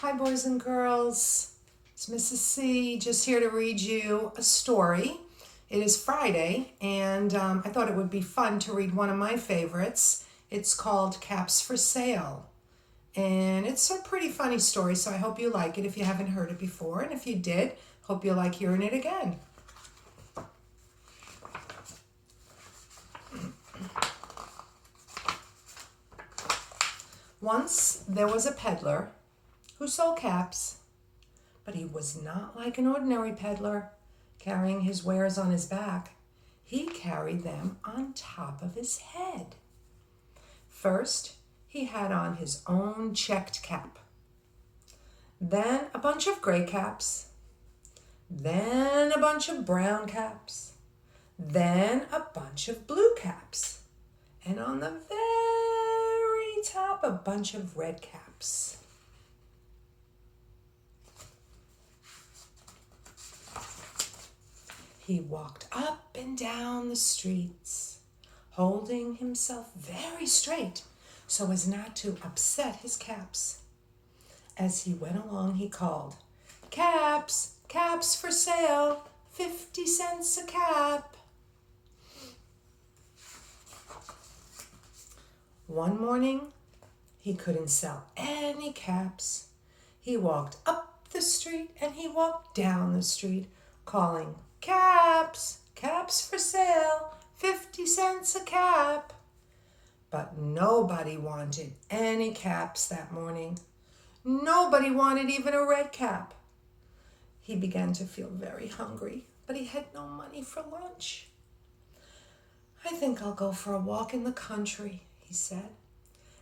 Hi, boys and girls. It's Mrs. C, just here to read you a story. It is Friday, and I thought it would be fun to read one of my favorites. It's called Caps for Sale, and it's a pretty funny story, so I hope you like it if you haven't heard it before, and if you did, hope you like hearing it again. Once there was a peddler who sold caps, but he was not like an ordinary peddler, carrying his wares on his back. He carried them on top of his head. First, he had on his own checked cap, then a bunch of gray caps, then a bunch of brown caps, then a bunch of blue caps, and on the very top, a bunch of red caps. He walked up and down the streets, holding himself very straight so as not to upset his caps. As he went along, he called, "Caps, caps for sale, 50 cents a cap." One morning, he couldn't sell any caps. He walked up the street and he walked down the street, calling, "Caps, caps for sale, 50 cents a cap." But nobody wanted any caps that morning. Nobody wanted even a red cap. He began to feel very hungry, but he had no money for lunch. "I think I'll go for a walk in the country," he said.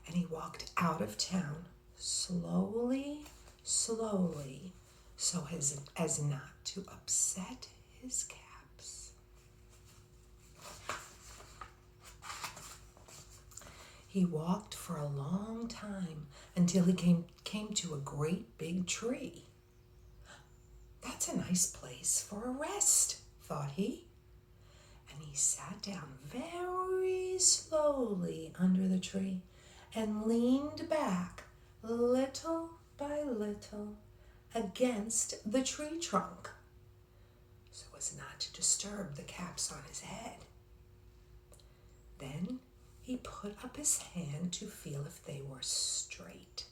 And he walked out of town slowly, so as not to upset his caps. He walked for a long time until he came to a great big tree. "That's a nice place for a rest," thought he. And he sat down very slowly under the tree and leaned back little by little against the tree trunk, so as not to disturb the caps on his head. Then he put up his hand to feel if they were straight.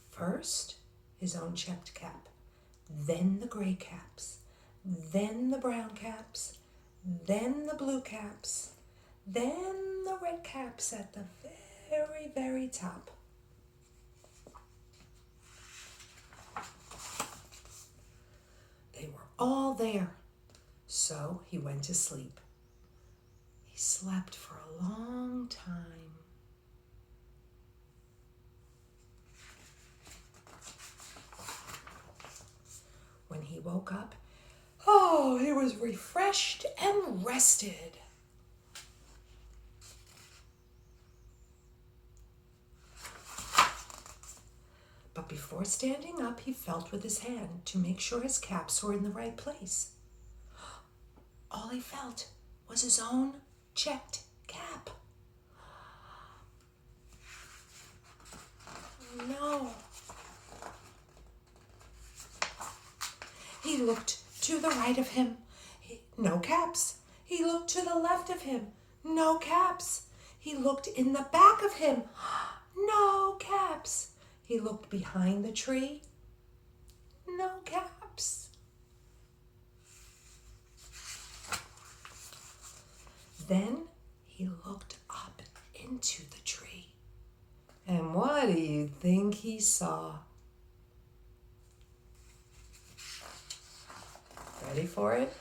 First, his own checked cap, then the gray caps, then the brown caps, then the blue caps, then the red caps at the very, very top. They were all there, so he went to sleep. He slept for a long time. When he woke up, he was refreshed and rested. But before standing up, he felt with his hand to make sure his caps were in the right place. All he felt was his own checked cap. No. He looked to the right of him. No caps. He looked to the left of him. No caps. He looked in the back of him. No caps. He looked behind the tree. No caps. Then he looked up into the tree. And what do you think he saw? Ready for it?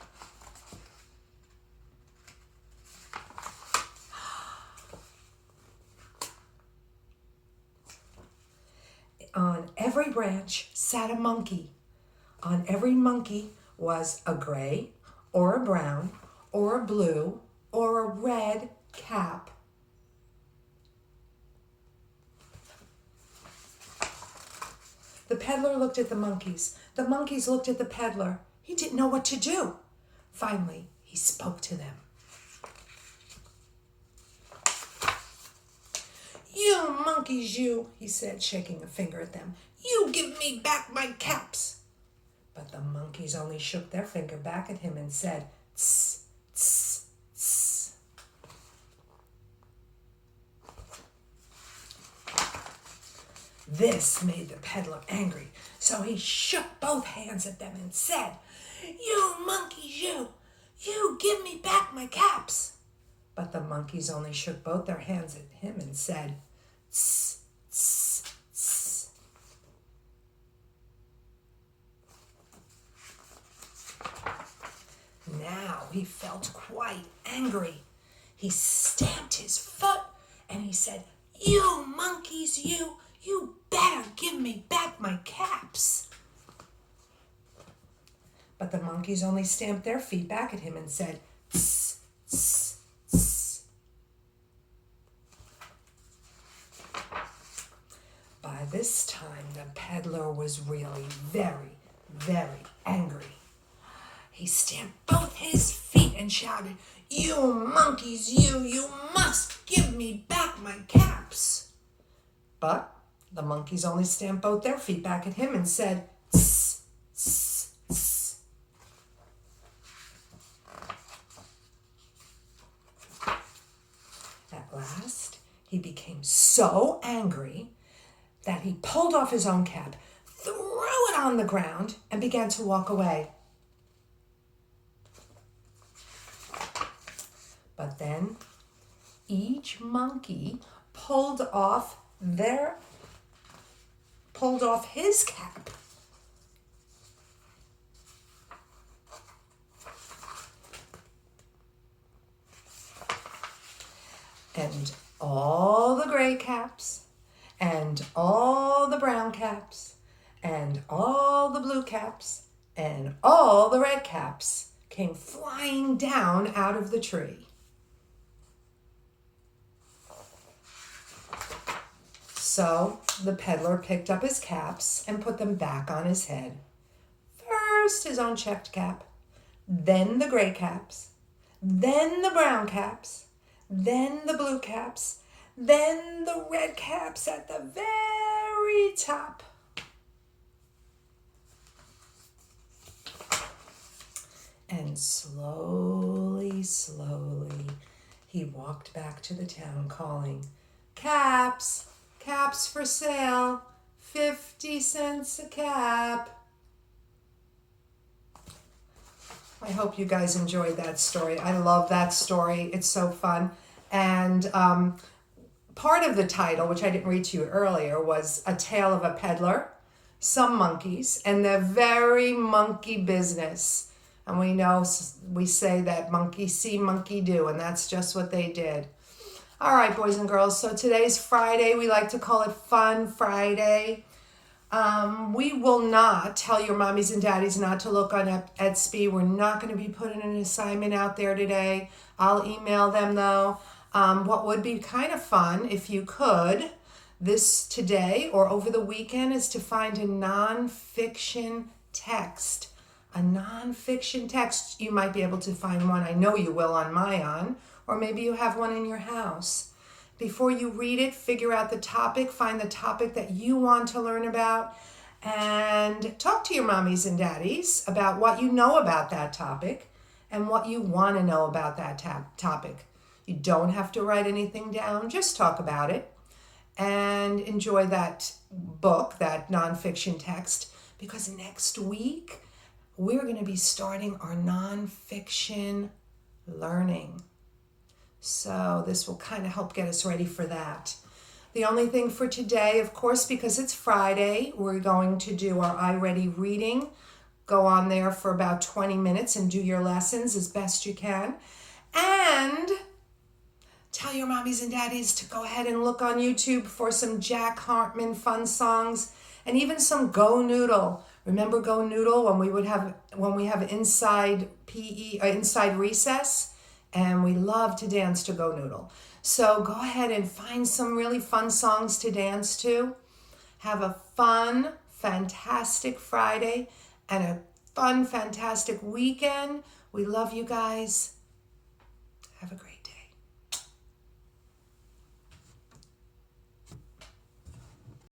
On every branch sat a monkey. On every monkey was a gray or a brown or a blue or a red cap. The peddler looked at the monkeys. The monkeys looked at the peddler. He didn't know what to do. Finally, he spoke to them. You monkeys, you, he said, shaking a finger at them. You give me back my caps. But the monkeys only shook their finger back at him and said, tss, tss, tss. This made the peddler angry, so he shook both hands at them and said, You monkeys, you give me back my caps. But the monkeys only shook both their hands at him and said, Tss, tss, tss. Now he felt quite angry. He stamped his foot and he said, You monkeys, you better give me back my caps. But the monkeys only stamped their feet back at him and said, Tss, tss, tss. By this time, the peddler was really very, very angry. He stamped both his feet and shouted, You monkeys, you must give me back my caps. But the monkeys only stamped both their feet back at him and said, Tss, tss, tss. At last, he became so angry that he pulled off his own cap, threw it on the ground, and began to walk away. But then each monkey pulled off his cap. And all the gray caps, and all the brown caps, and all the blue caps, and all the red caps came flying down out of the tree. So the peddler picked up his caps and put them back on his head. First his own checked cap, then the gray caps, then the brown caps, then the blue caps, then the red caps at the very top. And slowly, slowly, he walked back to the town calling, Caps! Caps for sale, 50 cents a cap. I hope you guys enjoyed that story. I love that story. It's so fun. And part of the title, which I didn't read to you earlier, was A Tale of a Peddler, Some Monkeys, and Their Very Monkey Business. And we say that monkey see, monkey do, and that's just what they did. All right, boys and girls, so today's Friday. We like to call it Fun Friday. We will not tell your mommies and daddies not to look on Etsy. We're not going to be putting an assignment out there today. I'll email them, though. What would be kind of fun, if you could, this today or over the weekend, is to find a nonfiction text. A nonfiction text. You might be able to find one. I know you will on Mayan. Or maybe you have one in your house. Before you read it, figure out the topic, find the topic that you want to learn about, and talk to your mommies and daddies about what you know about that topic and what you want to know about that topic. You don't have to write anything down, just talk about it and enjoy that book, that nonfiction text, because next week we're going to be starting our nonfiction learning. So this will kind of help get us ready for that. The only thing for today, of course, because it's Friday, we're going to do our iReady reading. Go on there for about 20 minutes and do your lessons as best you can. And tell your mommies and daddies to go ahead and look on YouTube for some Jack Hartman fun songs and even some Go Noodle. Remember Go Noodle when we have inside PE or inside recess? And we love to dance to Go Noodle. So go ahead and find some really fun songs to dance to. Have a fun, fantastic Friday and a fun, fantastic weekend. We love you guys. Have a great